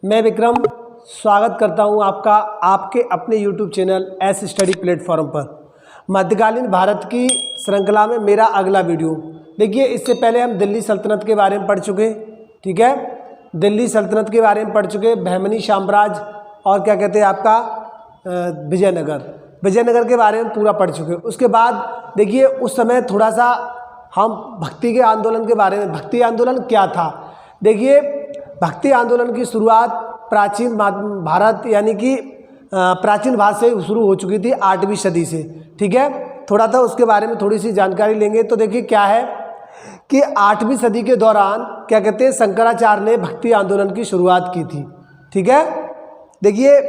मैं विक्रम स्वागत करता हूं आपका आपके अपने YouTube channel S study platform पर। मध्यकालीन भारत की श्रृंखला में मेरा अगला वीडियो देखिए। इससे पहले हम दिल्ली सल्तनत के बारे में पढ़ चुके, ठीक है, दिल्ली सल्तनत के बारे में पढ़ चुके, बहमनी साम्राज्य और क्या कहते हैं आपका विजयनगर के बारे में पूरा पढ़ चुके। उसके बाद देखिए उस समय थोड़ा सा हम भक्ति के आंदोलन के बारे में, भक्ति आंदोलन क्या था। देखिए भक्ति आंदोलन की शुरुआत प्राचीन भारत यानी कि प्राचीन भारत से शुरू हो चुकी थी 8वीं सदी से, ठीक है। थोड़ा सा उसके बारे में थोड़ी सी जानकारी लेंगे। तो देखिए क्या है कि 8वीं सदी के दौरान क्या कहते हैं शंकराचार्य ने भक्ति आंदोलन की शुरुआत की थी, ठीक है। देखिए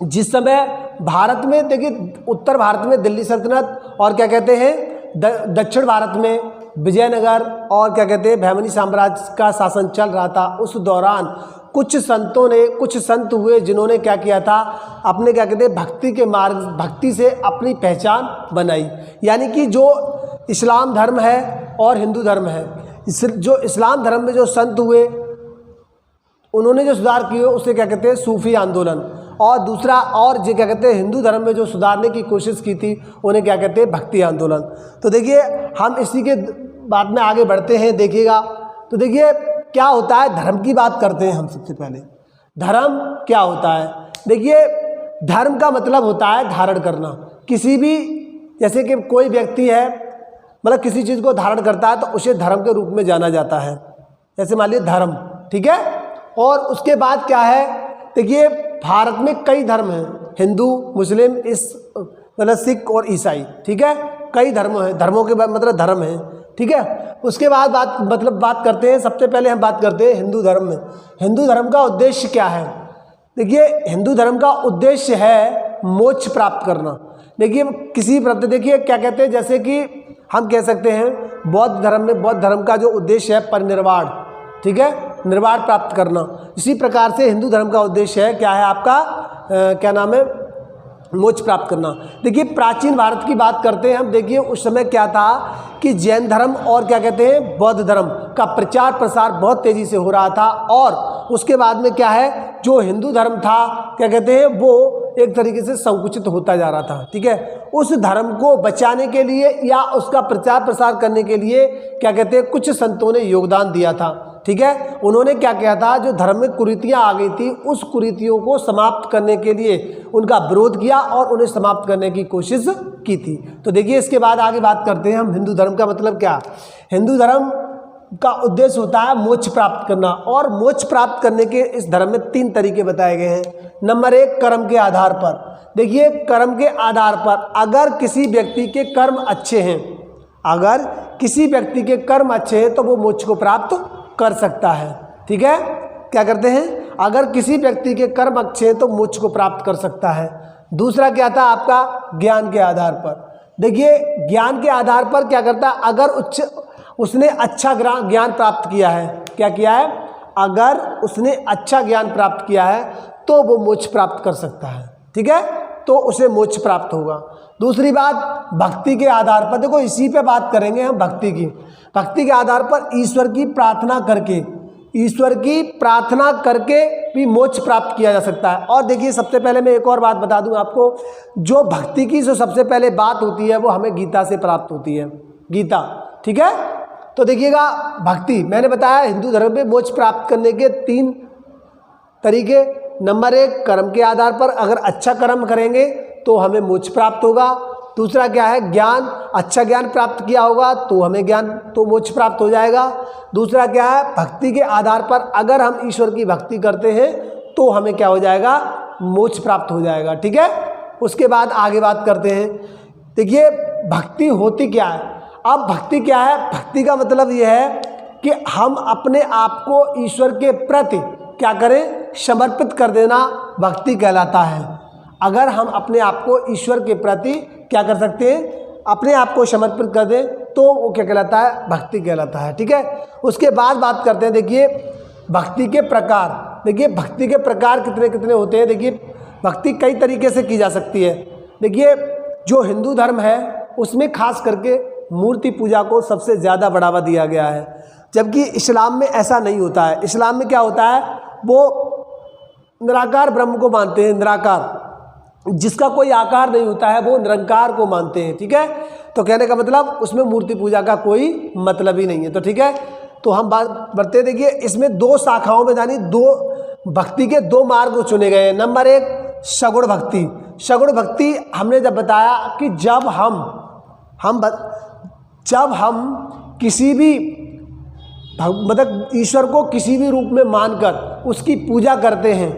जिस समय भारत में, देखिए उत्तर भारत में दिल्ली सल्तनत और क्या कहते हैं दक्षिण भारत में विजयनगर और क्या कहते हैं बहमनी साम्राज्य का शासन चल रहा था। उस दौरान कुछ संत हुए जिन्होंने क्या किया था, अपने क्या कहते हैं भक्ति के मार्ग, भक्ति से अपनी पहचान बनाई। यानी कि जो इस्लाम धर्म है और हिंदू धर्म है, जो इस्लाम धर्म में जो संत हुए उन्होंने जो सुधार किए उसे क्या कहते हैं सूफी आंदोलन, और दूसरा और जो क्या कहते हैं हिंदू धर्म में जो सुधारने की कोशिश की थी उन्हें क्या कहते हैं भक्ति आंदोलन। तो देखिए हम इसी के बाद में आगे बढ़ते हैं, देखिएगा। तो देखिए क्या होता है, धर्म की बात करते हैं हम सबसे पहले। धर्म क्या होता है? देखिए धर्म का मतलब होता है धारण करना। किसी भी, जैसे कि कोई व्यक्ति है मतलब किसी चीज़ को धारण करता है तो उसे धर्म के रूप में जाना जाता है। जैसे मान लीजिए धर्म, ठीक है। और उसके बाद क्या है, देखिए भारत में कई धर्म हैं, हिंदू, मुस्लिम, मतलब सिख और ईसाई, ठीक है। कई धर्म हैं, धर्मों के मतलब धर्म हैं, ठीक है। उसके बाद बात करते हैं, सबसे पहले हम बात करते हैं हिंदू धर्म में। हिंदू धर्म का उद्देश्य क्या है? देखिए हिंदू धर्म का उद्देश्य है मोक्ष प्राप्त करना। देखिए किसी प्रति, देखिए क्या कहते हैं, जैसे कि हम कह सकते हैं बौद्ध धर्म में, बौद्ध धर्म का जो उद्देश्य है परिनिर्वाण, ठीक है, निर्वाण प्राप्त करना। इसी प्रकार से हिंदू धर्म का उद्देश्य है क्या है आपका, क्या नाम है, मोक्ष प्राप्त करना। देखिए प्राचीन भारत की बात करते हैं हम। देखिए उस समय क्या था कि जैन धर्म और क्या कहते हैं बौद्ध धर्म का प्रचार प्रसार बहुत तेज़ी से हो रहा था। और उसके बाद में क्या है, जो हिंदू धर्म था क्या कहते हैं वो एक तरीके से संकुचित होता जा रहा था, ठीक है। उस धर्म को बचाने के लिए या उसका प्रचार प्रसार करने के लिए क्या कहते हैं कुछ संतों ने योगदान दिया था, ठीक है। उन्होंने क्या किया था, जो धर्म में कुरीतियाँ आ गई थी उस कुरीतियों को समाप्त करने के लिए उनका विरोध किया और उन्हें समाप्त करने की कोशिश की थी। तो देखिए इसके बाद आगे बात करते हैं हम हिंदू धर्म का मतलब क्या। हिंदू धर्म का उद्देश्य होता है मोक्ष प्राप्त करना, और मोक्ष प्राप्त करने के इस धर्म में 3 तरीके बताए गए हैं। नंबर 1 कर्म के आधार पर। देखिए कर्म के आधार पर अगर किसी व्यक्ति के कर्म अच्छे हैं, अगर किसी व्यक्ति के कर्म अच्छे हैं तो वो मोक्ष को प्राप्त कर सकता है, ठीक है। क्या करते हैं, अगर किसी व्यक्ति के कर्म अच्छे हैं तो मोक्ष को प्राप्त कर सकता है। दूसरा क्या था आपका, ज्ञान के आधार पर। देखिए ज्ञान के आधार पर क्या करता है, अगर उसने अच्छा ज्ञान प्राप्त किया है, क्या किया है, अगर उसने अच्छा ज्ञान प्राप्त किया है तो वो मोक्ष प्राप्त कर सकता है, ठीक है, तो उसे मोक्ष प्राप्त होगा। दूसरी बात भक्ति के आधार पर। देखो इसी पे बात करेंगे हम भक्ति की। भक्ति के आधार पर ईश्वर की प्रार्थना करके भी मोक्ष प्राप्त किया जा सकता है। और देखिए सबसे पहले मैं एक और बात बता दूं आपको, जो भक्ति की जो सबसे पहले बात होती है वो हमें गीता से प्राप्त होती है, गीता, ठीक है। तो देखिएगा भक्ति मैंने बताया हिंदू धर्म में मोक्ष प्राप्त करने के 3 तरीके। नंबर 1 कर्म के आधार पर, अगर अच्छा कर्म करेंगे तो हमें मोक्ष प्राप्त होगा। दूसरा क्या है, ज्ञान, अच्छा ज्ञान प्राप्त किया होगा तो हमें मोक्ष प्राप्त हो जाएगा। दूसरा क्या है, भक्ति के आधार पर अगर हम ईश्वर की भक्ति करते हैं तो हमें क्या हो जाएगा, मोक्ष प्राप्त हो जाएगा, ठीक है। उसके बाद आगे बात करते हैं। देखिए भक्ति होती क्या है। अब भक्ति क्या है, भक्ति का मतलब यह है कि हम अपने आप को ईश्वर के प्रति क्या करें, समर्पित कर देना भक्ति कहलाता है। अगर हम अपने आप को ईश्वर के प्रति क्या कर सकते हैं, अपने आप को समर्पित कर दें तो वो क्या कहलाता है, भक्ति कहलाता है, ठीक है। उसके बाद बात करते हैं देखिए भक्ति के प्रकार। देखिए भक्ति के प्रकार कितने कितने होते हैं। देखिए भक्ति कई तरीके से की जा सकती है। देखिए जो हिंदू धर्म है उसमें खास करके मूर्ति पूजा को सबसे ज़्यादा बढ़ावा दिया गया है, जबकि इस्लाम में ऐसा नहीं होता है। इस्लाम में क्या होता है, वो निराकार ब्रह्म को मानते हैं, निराकार, जिसका कोई आकार नहीं होता है वो निरंकार को मानते हैं। ठीक है, तो कहने का मतलब उसमें मूर्ति पूजा का कोई मतलब ही नहीं है। तो ठीक है, तो हम बात बढ़ते, देखिए इसमें दो शाखाओं में यानी दो भक्ति के दो मार्ग चुने गए हैं। नंबर एक सगुण भक्ति। सगुण भक्ति हमने जब बताया कि जब हम किसी भी मतलब ईश्वर को किसी भी रूप में मानकर उसकी पूजा करते हैं,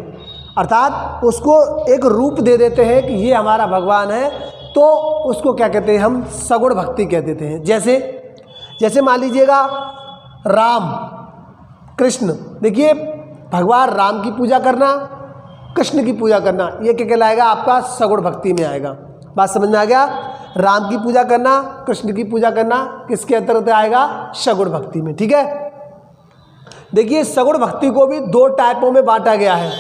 अर्थात उसको एक रूप दे देते हैं कि ये हमारा भगवान है, तो उसको क्या कहते हैं, हम सगुण भक्ति कह देते हैं। जैसे मान लीजिएगा राम कृष्ण, देखिए भगवान राम की पूजा करना, कृष्ण की पूजा करना, ये क्या कहलाएगा, आपका सगुण भक्ति में आएगा। बात समझ में आ गया? राम की पूजा करना, कृष्ण की पूजा करना किसके अंतर्गत आएगा, सगुण भक्ति में। ठीक है, देखिए सगुण भक्ति को भी दो टाइपों में बांटा गया है।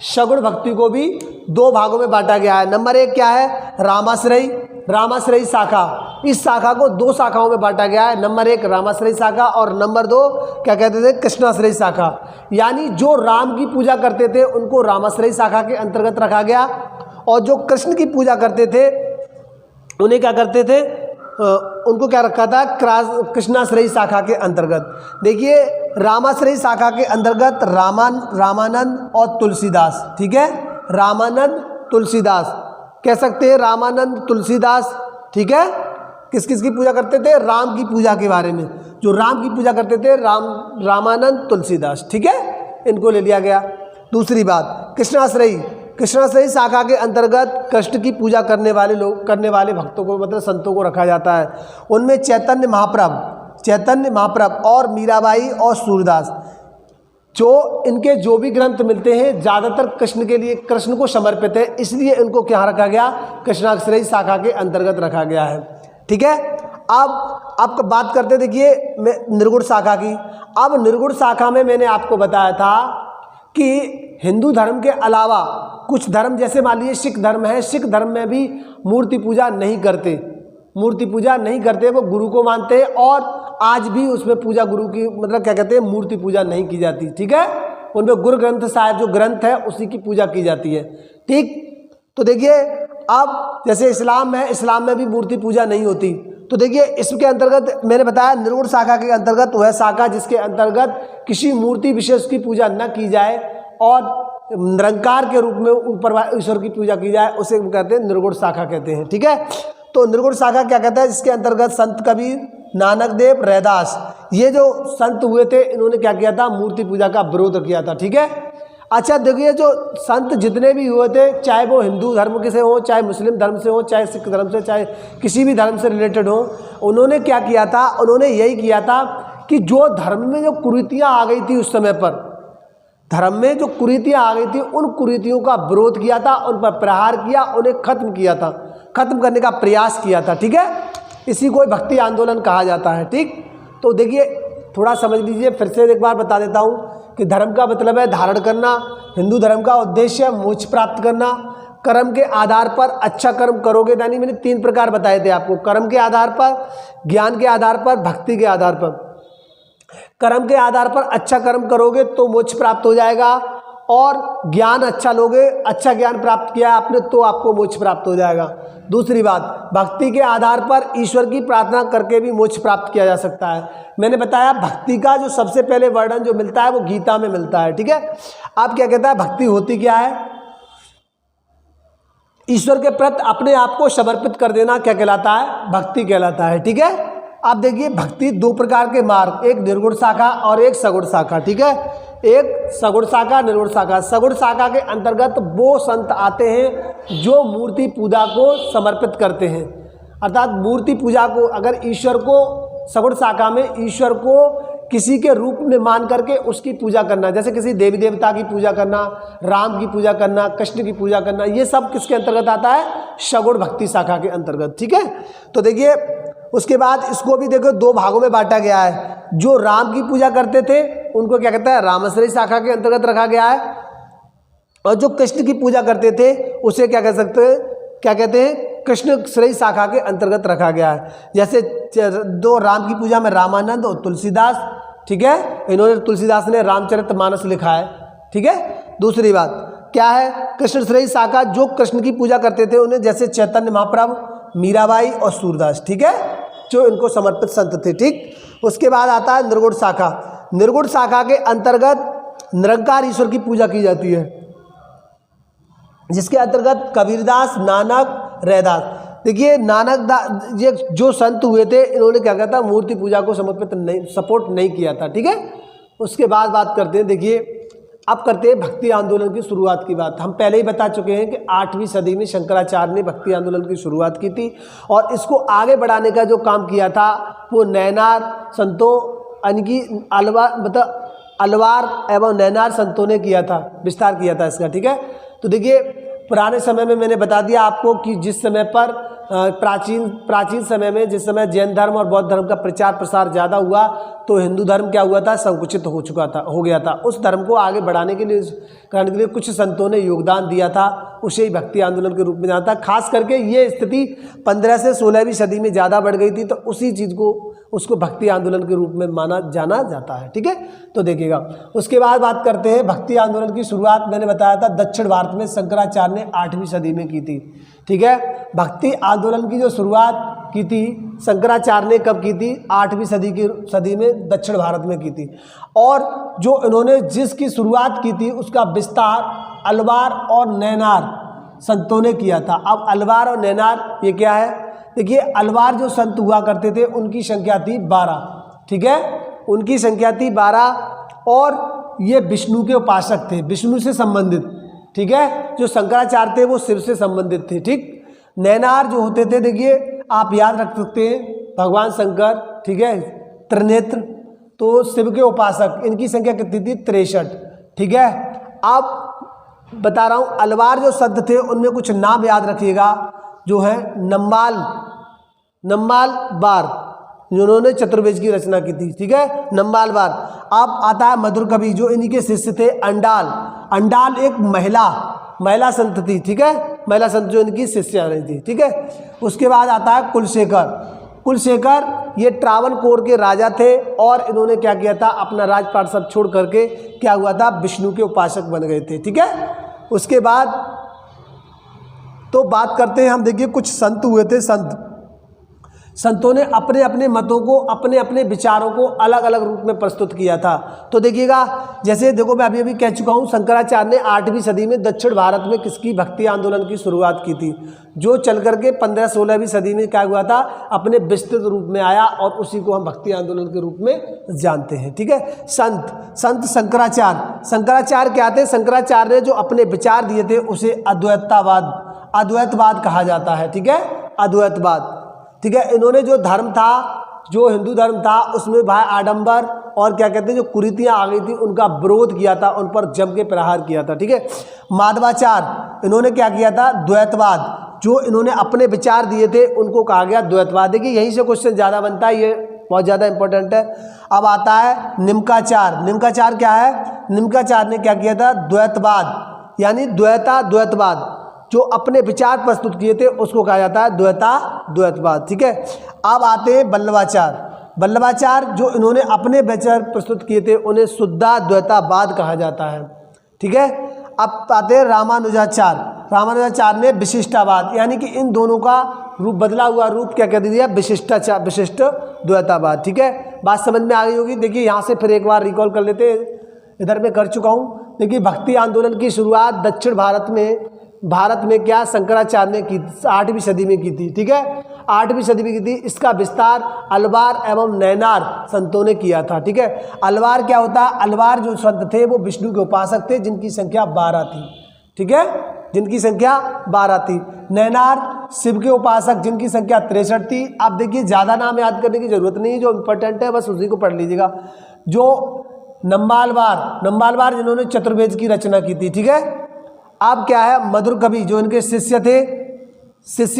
सगुण भक्ति को भी दो भागों में बांटा गया है। नंबर एक क्या है, रामाश्रयी शाखा। इस शाखा को दो शाखाओं में बांटा गया है। नंबर एक रामाश्रयी शाखा और नंबर दो क्या कहते थे, कृष्णाश्रयी शाखा। यानी जो राम की पूजा करते थे उनको रामाश्रयी शाखा के अंतर्गत रखा गया, और जो कृष्ण की पूजा करते थे उन्हें क्या करते थे, उनको क्या रखा था, कृष्णाश्रयी शाखा के अंतर्गत। देखिए रामाश्रयी शाखा के अंतर्गत रामानंद और तुलसीदास। ठीक है, रामानंद तुलसीदास कह सकते हैं, रामानंद तुलसीदास। ठीक है, किस किस की पूजा करते थे, राम की पूजा के बारे में, जो राम की पूजा करते थे रामानंद तुलसीदास। ठीक है, इनको ले लिया गया। दूसरी बात कृष्णाश्रयी शाखा के अंतर्गत कृष्ण की पूजा करने वाले भक्तों को मतलब संतों को रखा जाता है। उनमें चैतन्य महाप्रभु और मीराबाई और सूरदास, जो इनके जो भी ग्रंथ मिलते हैं ज़्यादातर कृष्ण के लिए, कृष्ण को समर्पित है, इसलिए इनको क्या रखा गया, कृष्णाश्रयी शाखा के अंतर्गत रखा गया है। ठीक है, अब आपको बात करते, देखिए निर्गुण शाखा की। अब निर्गुण शाखा में मैंने आपको बताया था कि हिंदू धर्म के अलावा कुछ धर्म, जैसे मान लीजिए सिख धर्म है, सिख धर्म में भी मूर्ति पूजा नहीं करते, वो गुरु को मानते हैं, और आज भी उसमें पूजा गुरु की मतलब क्या कहते हैं, मूर्ति पूजा नहीं की जाती। ठीक है, उनमें गुरु ग्रंथ साहिब जो ग्रंथ है उसी की पूजा की जाती है। ठीक, तो देखिए अब जैसे इस्लाम है, इस्लाम में भी मूर्ति पूजा नहीं होती। तो देखिए इसके अंतर्गत मैंने बताया निर्गुण शाखा के अंतर्गत वह शाखा जिसके अंतर्गत किसी मूर्ति विशेष की पूजा न की जाए और निरंकार के रूप में ऊपर ईश्वर की पूजा की जाए, उसे कहते हैं निर्गुण शाखा कहते हैं। ठीक है, तो निर्गुण शाखा क्या कहता है, जिसके अंतर्गत संत कबीर, नानक देव, रैदास, ये जो संत हुए थे, इन्होंने क्या किया था, मूर्ति पूजा का विरोध किया था। ठीक है, अच्छा देखिए जो संत जितने भी हुए थे, चाहे वो हिंदू धर्म के से हो, चाहे मुस्लिम धर्म से हो, चाहे सिख धर्म से, चाहे किसी भी धर्म से रिलेटेड हो, उन्होंने क्या किया था, उन्होंने यही किया था कि जो धर्म में जो कुरीतियाँ आ गई थी उस समय पर, धर्म में जो कुरीतियाँ आ गई थी, उन कुरीतियों का विरोध किया था, उन पर प्रहार किया, उन्हें खत्म किया था, खत्म करने का प्रयास किया था। ठीक है, इसी को भक्ति आंदोलन कहा जाता है। ठीक, तो देखिए थोड़ा समझ लीजिए, फिर से एक बार बता देता हूँ कि धर्म का मतलब है धारण करना, हिंदू धर्म का उद्देश्य मोक्ष प्राप्त करना, कर्म के आधार पर अच्छा कर्म करोगे, यानी मैंने 3 प्रकार बताए थे आपको, कर्म के आधार पर, ज्ञान के आधार पर, भक्ति के आधार पर। कर्म के आधार पर अच्छा कर्म करोगे तो मोक्ष प्राप्त हो जाएगा, और ज्ञान अच्छा लोगे, अच्छा ज्ञान प्राप्त किया आपने तो आपको मोक्ष प्राप्त हो जाएगा। दूसरी बात, भक्ति के आधार पर ईश्वर की प्रार्थना करके भी मोक्ष प्राप्त किया जा सकता है। मैंने बताया भक्ति का जो सबसे पहले वर्णन जो मिलता है वो गीता में मिलता है। ठीक है, आप क्या कहता है, भक्ति होती क्या है, ईश्वर के प्रति अपने आप को समर्पित कर देना क्या कहलाता है, भक्ति कहलाता है। ठीक है, आप देखिए भक्ति 2 प्रकार के मार्ग, एक निर्गुण शाखा और एक सगुण शाखा। ठीक है, एक सगुण शाखा, निर्गुण शाखा। सगुण शाखा के अंतर्गत वो संत आते हैं जो मूर्ति पूजा को समर्पित करते हैं, अर्थात मूर्ति पूजा को, अगर ईश्वर को, सगुण शाखा में ईश्वर को किसी के रूप में मान करके उसकी पूजा करना, जैसे किसी देवी देवता की पूजा करना, राम की पूजा करना, कृष्ण की पूजा करना, ये सब किसके अंतर्गत आता है, सगुण भक्ति शाखा के अंतर्गत। ठीक है, तो देखिए उसके बाद इसको भी देखो 2 भागों में बांटा गया है। जो राम की पूजा करते थे उनको क्या कहता है, रामाश्रयी शाखा के अंतर्गत रखा गया है, और जो कृष्ण की पूजा करते थे उसे क्या कह सकते हैं, क्या कहते हैं, कृष्णाश्रयी शाखा के अंतर्गत रखा गया है। जैसे 2 राम की पूजा में रामानंद और तुलसीदास। ठीक है, इन्होंने, तुलसीदास ने रामचरितमानस लिखा है। ठीक है, दूसरी बात, क्या है, कृष्ण श्रेयी शाखा, जो कृष्ण की पूजा करते थे उन्हें, जैसे चैतन्य महाप्रभु, मीराबाई और सूरदास, ठीक है, जो इनको समर्पित संत थे। ठीक, उसके बाद आता है निर्गुण शाखा। निर्गुण शाखा के अंतर्गत निरंकार ईश्वर की पूजा की जाती है, जिसके अंतर्गत कबीरदास, नानक, रैदास। देखिए नानक ये जो संत हुए थे, इन्होंने क्या किया था, मूर्ति पूजा को सपोर्ट नहीं किया था। ठीक है, उसके बाद बात करते हैं, देखिए अब करते हैं भक्ति आंदोलन की शुरुआत की बात। हम पहले ही बता चुके हैं कि 8वीं सदी में शंकराचार्य ने भक्ति आंदोलन की शुरुआत की थी, और इसको आगे बढ़ाने का जो काम किया था वो नैनार संतों, यानी कि अलवार एवं नैनार संतों ने किया था, विस्तार किया था इसका। ठीक है, तो देखिए पुराने समय में मैंने बता दिया आपको कि जिस समय पर प्राचीन समय में जिस समय जैन धर्म और बौद्ध धर्म का प्रचार प्रसार ज़्यादा हुआ, तो हिंदू धर्म क्या हुआ था, संकुचित हो गया था। उस धर्म को आगे बढ़ाने के लिए, करने के लिए कुछ संतों ने योगदान दिया था, उसे ही भक्ति आंदोलन के रूप में जाना था। खास करके ये स्थिति 15 से 16वीं सदी में ज़्यादा बढ़ गई थी, तो उसी चीज़ को उसको भक्ति आंदोलन के रूप में जाना जाता है। ठीक है, तो देखिएगा उसके बाद बात करते हैं भक्ति आंदोलन की शुरुआत। मैंने बताया था दक्षिण भारत में शंकराचार्य ने 8वीं सदी में की थी। ठीक है, भक्ति आंदोलन की जो शुरुआत की थी शंकराचार्य ने कब की थी, 8वीं सदी में दक्षिण भारत में की थी। और जो इन्होंने जिसकी शुरुआत की थी उसका विस्तार अलवार और नैनार संतों ने किया था। अब अलवार और नैनार ये क्या है, देखिए अलवार जो संत हुआ करते थे उनकी संख्या थी 12। ठीक है, उनकी संख्या थी 12, और ये विष्णु के उपासक थे, विष्णु से संबंधित। ठीक है, जो शंकराचार्य थे वो शिव से संबंधित थे। ठीक, नैनार जो होते थे, देखिए आप याद रख सकते हैं भगवान शंकर, ठीक है, त्रिनेत्र, तो शिव के उपासक, इनकी संख्या कितनी थी, 63। ठीक है, अब बता रहा हूँ अलवार जो संत थे उनमें कुछ नाम याद रखिएगा, जो है नम्बाल बार, जिन्होंने चतुर्वेद की रचना की थी। ठीक है, नम्बाल बार। अब आता है मधुर कवि, जो इन्हीं के शिष्य थे अंडाल एक महिला संत थी। ठीक है, महिला संत जो इनकी शिष्या रही थी। ठीक है, उसके बाद आता है कुलशेखर, ये ट्रावणकोर के राजा थे, और इन्होंने क्या किया था, अपना राजपाट सब छोड़ करके क्या हुआ था, विष्णु के उपासक बन गए थे। ठीक है, उसके बाद तो बात करते हैं हम, देखिए कुछ संत हुए थे। संतों ने अपने अपने मतों को, अपने अपने विचारों को अलग अलग रूप में प्रस्तुत किया था। तो देखिएगा, जैसे देखो मैं अभी कह चुका हूँ, शंकराचार्य ने 8वीं सदी में दक्षिण भारत में किसकी भक्ति आंदोलन की शुरुआत की थी, जो चल करके 15-16वीं सदी में क्या हुआ था, अपने विस्तृत रूप में आया, और उसी को हम भक्ति आंदोलन के रूप में जानते हैं। ठीक है, संत शंकराचार्य क्या थे, शंकराचार्य ने जो अपने विचार दिए थे उसे अद्वैतवाद कहा जाता है। ठीक है, अद्वैतवाद। ठीक है, इन्होंने जो धर्म था, जो हिंदू धर्म था, उसमें भाई आडंबर और क्या कहते हैं जो कुरीतियाँ आ गई थी, उनका विरोध किया था, उन पर जम के प्रहार किया था। ठीक है, माधवाचार्य, इन्होंने क्या किया था, द्वैतवाद, जो इन्होंने अपने विचार दिए थे उनको कहा गया द्वैतवाद। देखिए यहीं से क्वेश्चन ज़्यादा बनता है, ये बहुत ज़्यादा इंपॉर्टेंट है। अब आता है निम्काचार क्या है, निम्काचार ने क्या किया था, द्वैतवाद, यानी द्वैतवाद, जो अपने विचार प्रस्तुत किए थे उसको कहा जाता है द्वैतवाद। ठीक है, अब आते हैं बल्लभाचार्य, जो इन्होंने अपने विचार प्रस्तुत किए थे उन्हें शुद्धाद्वैतवाद कहा जाता है। ठीक है, अब आते हैं रामानुजाचार्य ने विशिष्टावाद, यानी कि इन दोनों का रूप बदला हुआ रूप क्या कह दिया, विशिष्ट द्वैतवाद। ठीक है, बात समझ में आ गई होगी। देखिए यहाँ से फिर एक बार रिकॉल कर लेते हैं, इधर मैं कर चुका हूँ। देखिए भक्ति आंदोलन की शुरुआत दक्षिण भारत में क्या शंकराचार्य ने की, 8वीं सदी में की थी। ठीक है, 8वीं सदी में की थी। इसका विस्तार अलवार एवं नैनार संतों ने किया था। ठीक है, अलवार क्या होता है, अलवार जो संत थे वो विष्णु के उपासक थे, जिनकी संख्या 12 थी। ठीक है, जिनकी संख्या 12 थी। नैनार शिव के उपासक, जिनकी संख्या 63 थी। आप देखिए ज़्यादा नाम याद करने की जरूरत नहीं है, जो इम्पोर्टेंट है बस उसी को पढ़ लीजिएगा। जो नम्बालवार जिन्होंने चतुर्वेद की रचना की थी। ठीक है, अब क्या है, मधुर कवि, जो इनके शिष्य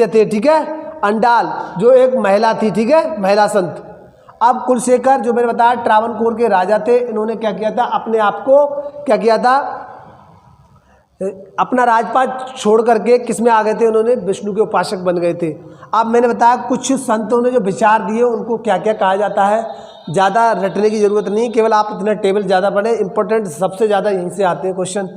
थे। ठीक है, अंडाल जो एक महिला थी। ठीक है, महिला संत। अब कुलशेखर, जो मैंने बताया ट्रावणकोर के राजा थे, इन्होंने क्या किया था, अपने आप को क्या किया था, अपना राजपाट छोड़ करके किस में आ गए थे, उन्होंने विष्णु के उपासक बन गए थे। अब मैंने बताया कुछ संतों ने जो विचार दिए उनको क्या क्या कहा जाता है, ज़्यादा रटने की ज़रूरत नहीं, केवल आप इतना टेबल ज़्यादा पढ़ें, इंपॉर्टेंट सबसे ज़्यादा यहीं से आते हैं क्वेश्चन।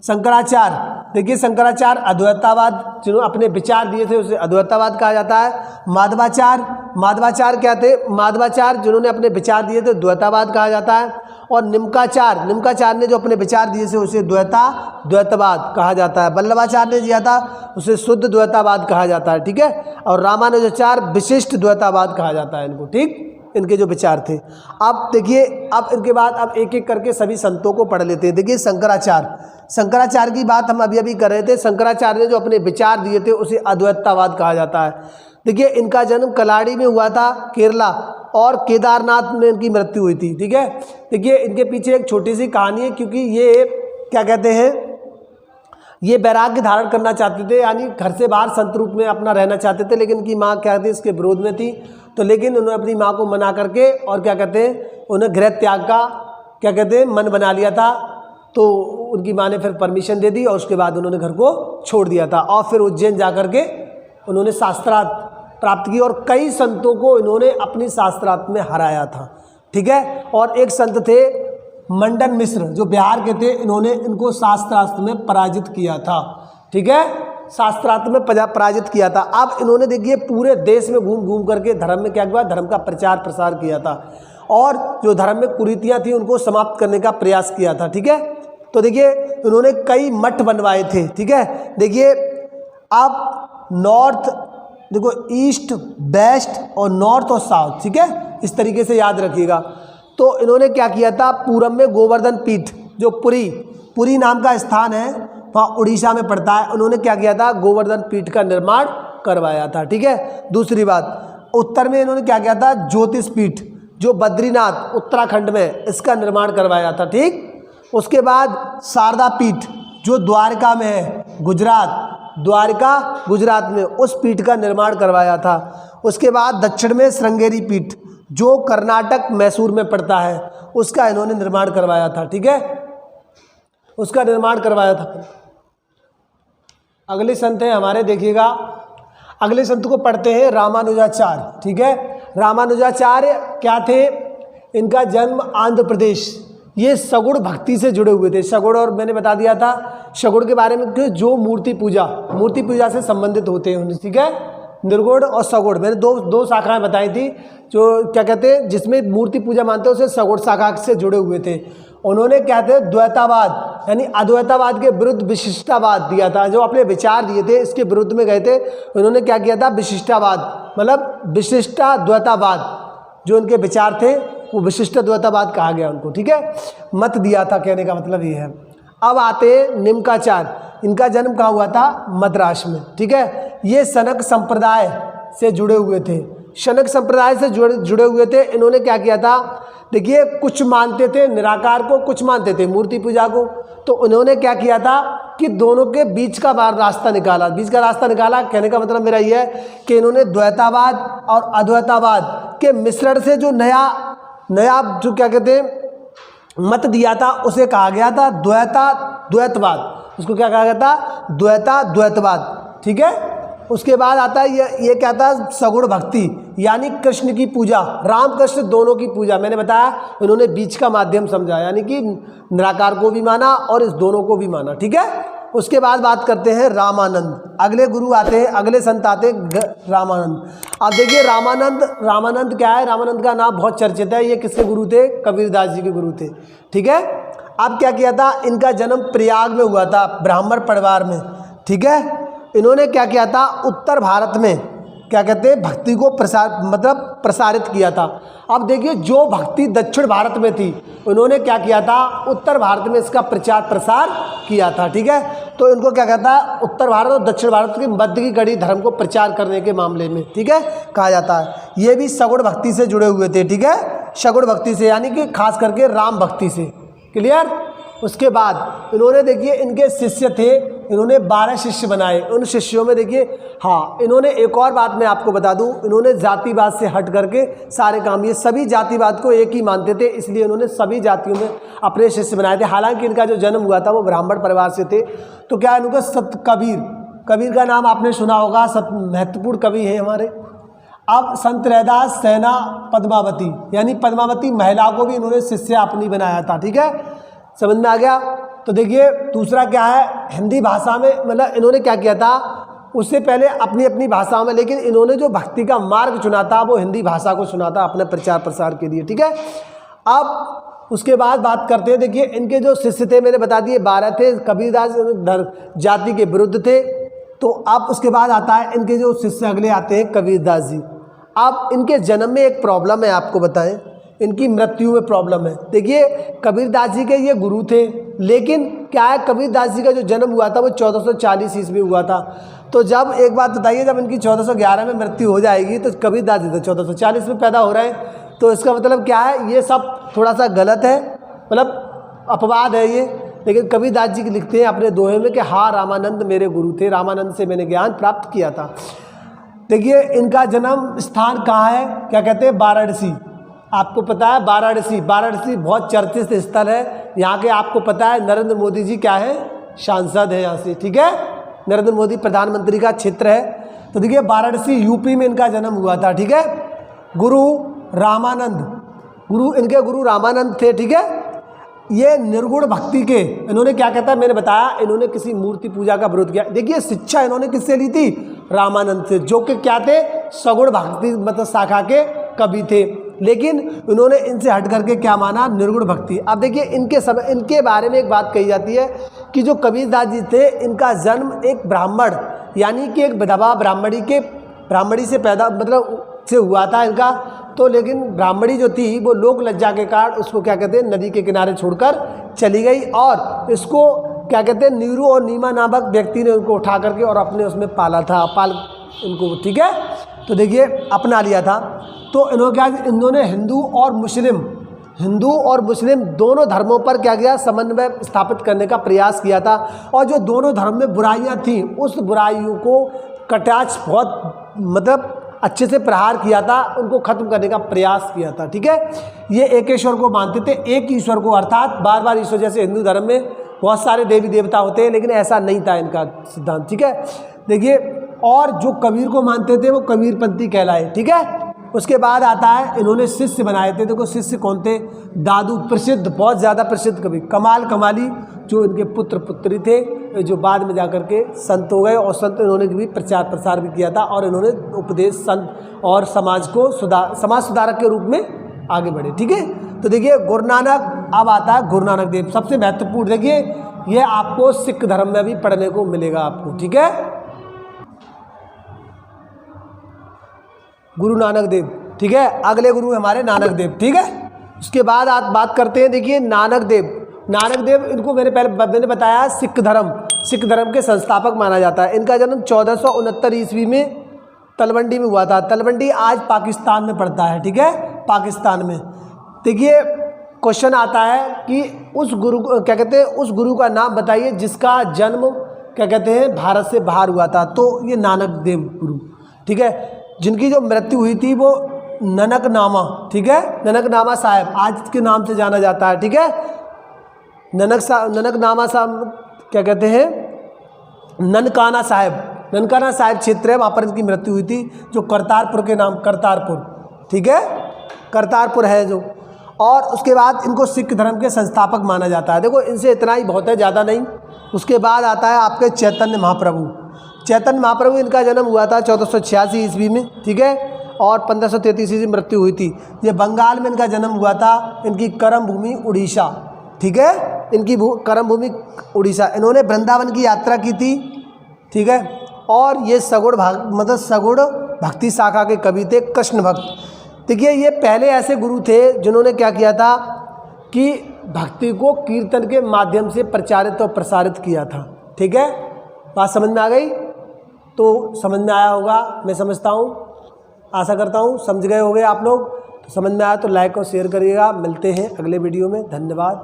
शंकराचार्य, देखिए शंकराचार्य अद्वैतवाद जिन्होंने अपने विचार दिए थे उसे अद्वैतवाद कहा जाता है। माधवाचार्य, माधवाचार्य क्या थे? माधवाचार्य जिन्होंने अपने विचार दिए थे द्वैतवाद कहा जाता है। और निम्काचार्य, निम्काचार्य ने जो अपने विचार दिए थे उसे द्वैतवाद कहा जाता है। वल्लभाचार्य ने दिया था उसे शुद्ध द्वैतवाद कहा जाता है, ठीक है। और रामानुजाचार्य विशिष्ट द्वैतवाद कहा जाता है इनको, ठीक, इनके जो विचार थे। अब देखिए, अब इनके बाद अब एक एक करके सभी संतों को पढ़ लेते हैं। देखिए शंकराचार्य, शंकराचार्य की बात हम अभी अभी कर रहे थे। शंकराचार्य ने जो अपने विचार दिए थे उसे अद्वैतवाद कहा जाता है। देखिए इनका जन्म कलाड़ी में हुआ था, केरला, और केदारनाथ में इनकी मृत्यु हुई थी, ठीक है। देखिए इनके पीछे एक छोटी सी कहानी है, क्योंकि ये क्या कहते हैं, ये वैराग्य धारण करना चाहते थे, यानी घर से बाहर संत रूप में अपना रहना चाहते थे, लेकिन इनकी माँ क्या थी इसके विरोध में थी। तो लेकिन उन्होंने अपनी माँ को मना करके और क्या कहते हैं, उन्हें गृह त्याग का क्या कहते हैं मन बना लिया था। तो उनकी माँ ने फिर परमिशन दे दी और उसके बाद उन्होंने घर को छोड़ दिया था। और फिर उज्जैन जा कर के उन्होंने शास्त्रार्थ प्राप्त की और कई संतों को इन्होंने अपनी शास्त्रार्थ में हराया था, ठीक है। और एक संत थे मंडन मिश्र जो बिहार के थे, इन्होंने इनको शास्त्रार्थ में पराजित किया था, ठीक है, शास्त्रार्थ में पराजित किया था। अब इन्होंने देखिए पूरे देश में घूम घूम करके धर्म में क्या हुआ, धर्म का प्रचार प्रसार किया था और जो धर्म में कुरीतियाँ थी उनको समाप्त करने का प्रयास किया था, ठीक है। तो देखिए इन्होंने कई मठ बनवाए थे, ठीक है। देखिए आप नॉर्थ, देखो ईस्ट, वेस्ट और नॉर्थ और साउथ, ठीक है, इस तरीके से याद रखिएगा। तो इन्होंने क्या किया था, पूरब में गोवर्धन पीठ जो पुरी नाम का स्थान है वहाँ उड़ीसा में पड़ता है, उन्होंने क्या किया था, गोवर्धन पीठ का निर्माण करवाया था, ठीक है। दूसरी बात, उत्तर में इन्होंने क्या किया था, ज्योतिष पीठ जो बद्रीनाथ उत्तराखंड में, इसका निर्माण करवाया था, ठीक। उसके बाद शारदा पीठ जो द्वारका में है, द्वारका गुजरात में, उस पीठ का निर्माण करवाया था। उसके बाद दक्षिण में श्रृंगेरी पीठ जो कर्नाटक मैसूर में पड़ता है, उसका इन्होंने निर्माण करवाया था, ठीक है, उसका निर्माण करवाया था। अगले संत हैं हमारे, देखिएगा अगले संत को पढ़ते हैं रामानुजाचार्य, ठीक है। रामानुजाचार्य क्या थे, इनका जन्म आंध्र प्रदेश, ये सगुण भक्ति से जुड़े हुए थे। सगुण, और मैंने बता दिया था सगुण के बारे में कि जो मूर्ति पूजा से संबंधित होते हैं, ठीक है। निर्गुण और सगुण मैंने दो शाखाएं बताई थी, जो क्या कहते हैं जिसमें मूर्ति पूजा मानते हैं उसे सगुण शाखा से जुड़े हुए थे। उन्होंने क्या थे, द्वैतावाद यानी अद्वैतावाद के विरुद्ध विशिष्टावाद दिया था, जो अपने विचार दिए थे इसके विरुद्ध में गए थे। उन्होंने क्या किया था, विशिष्टावाद मतलब विशिष्टा द्वैतावाद, जो उनके विचार थे वो विशिष्ट द्वैतावाद कहा गया उनको, ठीक है, मत दिया था, कहने का मतलब ये है। अब आते हैं निम्काचार्य, इनका जन्म कहाँ हुआ था, मद्रास में, ठीक है। ये शनक संप्रदाय से जुड़े हुए थे, शनक संप्रदाय से जुड़े हुए थे। इन्होंने क्या किया था, देखिए कुछ मानते थे निराकार को, कुछ मानते थे मूर्ति पूजा को। तो उन्होंने क्या किया था कि दोनों के बीच का रास्ता निकाला, कहने का मतलब मेरा ये है कि इन्होंने द्वैतावाद और अद्वैतावाद के मिश्रण से जो नया जो क्या कहते हैं मत दिया था उसे कहा गया था द्वैतवाद, उसको क्या कहा गया था, द्वैतवाद, ठीक है। उसके बाद आता है ये क्या था, सगुण भक्ति यानी कृष्ण की पूजा, राम कृष्ण दोनों की पूजा। मैंने बताया इन्होंने बीच का माध्यम समझा, यानी कि निराकार को भी माना और इस दोनों को भी माना, ठीक है। उसके बाद बात करते हैं रामानंद, अगले गुरु आते हैं, अगले संत आते हैं रामानंद। अब देखिए रामानंद क्या है, रामानंद का नाम बहुत चर्चित है। ये किसके गुरु थे, कबीरदास जी के गुरु थे, ठीक है। अब क्या किया था, इनका जन्म प्रयाग में हुआ था, ब्राह्मण परिवार में, ठीक है। इन्होंने क्या किया था, उत्तर भारत में क्या कहते हैं भक्ति को प्रसारित किया था। अब देखिए जो भक्ति दक्षिण भारत में थी, उन्होंने क्या किया था, उत्तर भारत में इसका प्रचार प्रसार किया था, ठीक है। तो इनको क्या कहता है, उत्तर भारत और दक्षिण भारत के मध्य की कड़ी धर्म को प्रचार करने के मामले में, ठीक है, कहा जाता है। ये भी सगुण भक्ति से जुड़े हुए थे, ठीक है, सगुण भक्ति से यानी कि खास करके राम भक्ति से, क्लियर। उसके बाद इन्होंने देखिए इनके शिष्य थे, इन्होंने 12 शिष्य बनाए। उन शिष्यों में देखिए हाँ, इन्होंने एक और बात मैं आपको बता दूं, इन्होंने जातिवाद से हट करके सारे काम, ये सभी जातिवाद को एक ही मानते थे, इसलिए इन्होंने सभी जातियों में अपने शिष्य बनाए थे। हालांकि इनका जो जन्म हुआ था वो ब्राह्मण परिवार से थे। तो क्या इनका कबीर का नाम आपने सुना होगा, सब महत्वपूर्ण कवि हैं हमारे। अब संत रैदास सेना पद्मावती यानी पद्मावती महिला को भी इन्होंने शिष्य अपनी बनाया था, ठीक है, समझ में आ गया। तो देखिए दूसरा क्या है, हिंदी भाषा में मतलब इन्होंने क्या किया था, उससे पहले अपनी अपनी भाषाओं में, लेकिन इन्होंने जो भक्ति का मार्ग चुना था वो हिंदी भाषा को चुना था अपने प्रचार प्रसार के लिए। ठीक है, अब उसके बाद बात करते हैं। देखिए इनके जो शिष्य थे मैंने बता दिए 12 थे, कबीरदास जाति के विरुद्ध थे। तो अब उसके बाद आता है इनके जो शिष्य अगले आते हैं कबीरदास जी। अब इनके जन्म में एक प्रॉब्लम है, आपको बताएं, इनकी मृत्यु में प्रॉब्लम है। देखिए कबीरदास जी के ये गुरु थे, लेकिन क्या है, कबीरदास जी का जो जन्म हुआ था वो 1440 ईस्वी में हुआ था। तो जब एक बात बताइए, जब इनकी 1411 में मृत्यु हो जाएगी तो कबीरदास जी तो 1440 में पैदा हो रहे हैं, तो इसका मतलब क्या है, ये सब थोड़ा सा गलत है, मतलब अपवाद है ये। लेकिन कबीरदास जी लिखते हैं अपने दोहे में कि हाँ रामानंद मेरे गुरु थे, रामानंद से मैंने ज्ञान प्राप्त किया था। देखिए इनका जन्म स्थान कहाँ है, क्या कहते हैं, वाराणसी। आपको पता है वाराणसी, वाराणसी बहुत चर्चित स्थल है। यहाँ के आपको पता है नरेंद्र मोदी जी क्या है, सांसद है यहाँ से। ठीक है, नरेंद्र मोदी प्रधानमंत्री का क्षेत्र है। तो देखिए वाराणसी यूपी में इनका जन्म हुआ था। ठीक है, गुरु रामानंद, इनके गुरु रामानंद थे। ठीक है, ये निर्गुण भक्ति के, इन्होंने क्या कहता है मैंने बताया, इन्होंने किसी मूर्ति पूजा का विरोध किया। देखिए शिक्षा इन्होंने किससे ली थी, रामानंद से, जो कि क्या थे, सगुण भक्ति मतलब शाखा के कवि थे। लेकिन इन्होंने इनसे हट करके क्या माना, निर्गुण भक्ति। अब देखिए इनके बारे में एक बात कही जाती है कि जो कबीरदास जी थे, इनका जन्म एक ब्राह्मण यानी कि एक विधवा ब्राह्मणी से पैदा मतलब से हुआ था इनका। तो लेकिन ब्राह्मणी जो थी वो लोक लज्जा के कारण उसको क्या कहते हैं, नदी के किनारे छोड़कर चली गई, और इसको क्या कहते हैं, नीरू और नीमा नामक व्यक्ति ने उनको उठा करके और अपने उसमें पाला था, उनको। ठीक है, तो देखिए अपना लिया था। तो इन्होंने हिंदू और मुस्लिम दोनों धर्मों पर क्या किया, समन्वय स्थापित करने का प्रयास किया था। और जो दोनों धर्म में बुराइयां थी उस बुराइयों को कटाक्ष बहुत मतलब अच्छे से प्रहार किया था, उनको खत्म करने का प्रयास किया था। ठीक है, ये एक ईश्वर को मानते थे, एक ईश्वर को, अर्थात बार बार ईश्वर। जैसे हिंदू धर्म में बहुत सारे देवी देवता होते हैं, लेकिन ऐसा नहीं था इनका सिद्धांत। ठीक है, देखिए और जो कबीर को मानते थे वो कबीरपंथी कहलाए। ठीक है, उसके बाद आता है इन्होंने शिष्य बनाए थे। देखो शिष्य कौन थे, दादू, प्रसिद्ध, बहुत ज़्यादा प्रसिद्ध कवि कमाल कमाली, जो इनके पुत्र पुत्री थे, जो बाद में जाकर के संत हो गए, और संत इन्होंने भी प्रचार प्रसार भी किया था, और इन्होंने उपदेश संत और समाज को समाज सुधारक के रूप में आगे बढ़े। ठीक है, तो देखिए गुरु नानक, अब आता है गुरु नानक देव, सबसे महत्वपूर्ण। देखिए ये आपको सिख धर्म में भी पढ़ने को मिलेगा आपको। ठीक है, गुरु नानक देव। ठीक है, अगले गुरु हमारे नानक देव। ठीक है, उसके बाद आप बात करते हैं। देखिए नानक देव इनको मैंने बताया सिख धर्म के संस्थापक माना जाता है। इनका जन्म 1469 ईस्वी में तलवंडी में हुआ था। तलवंडी आज पाकिस्तान में पड़ता है। ठीक है, पाकिस्तान में। देखिए क्वेश्चन आता है कि उस गुरु क्या कहते हैं, उस गुरु का नाम बताइए जिसका जन्म क्या कहते हैं भारत से बाहर हुआ था। तो ये नानक देव गुरु। ठीक है, जिनकी जो मृत्यु हुई थी वो ननकनामा, ठीक है, ननकनामा साहब आज के नाम से जाना जाता है। ठीक है, ननकनामा साहब क्या कहते हैं, ननकाना साहब क्षेत्र है, वहाँ पर इनकी मृत्यु हुई थी, जो करतारपुर के नाम, करतारपुर। ठीक है, करतारपुर है जो। और उसके बाद इनको सिख धर्म के संस्थापक माना जाता है। देखो इनसे इतना ही बहुत है, ज़्यादा नहीं। उसके बाद आता है आपके चैतन्य महाप्रभु। इनका जन्म हुआ था 1486 ईस्वी में। ठीक है, और 1533 ईस्वी में मृत्यु हुई थी। ये बंगाल में इनका जन्म हुआ था, इनकी कर्म भूमि उड़ीसा। ठीक है, इनकी कर्म भूमि उड़ीसा। इन्होंने वृंदावन की यात्रा की थी। ठीक है, और ये सगुण भक्ति शाखा के कवि थे, कृष्ण भक्त। देखिए ये पहले ऐसे गुरु थे जिन्होंने क्या किया था कि भक्ति को कीर्तन के माध्यम से प्रचारित और प्रसारित किया था। ठीक है, बात समझ में आ गई? तो समझ में आया होगा, मैं समझता हूँ, आशा करता हूँ समझ गए होंगे आप लोग। तो समझ में आया तो लाइक और शेयर करिएगा। मिलते हैं अगले वीडियो में। धन्यवाद।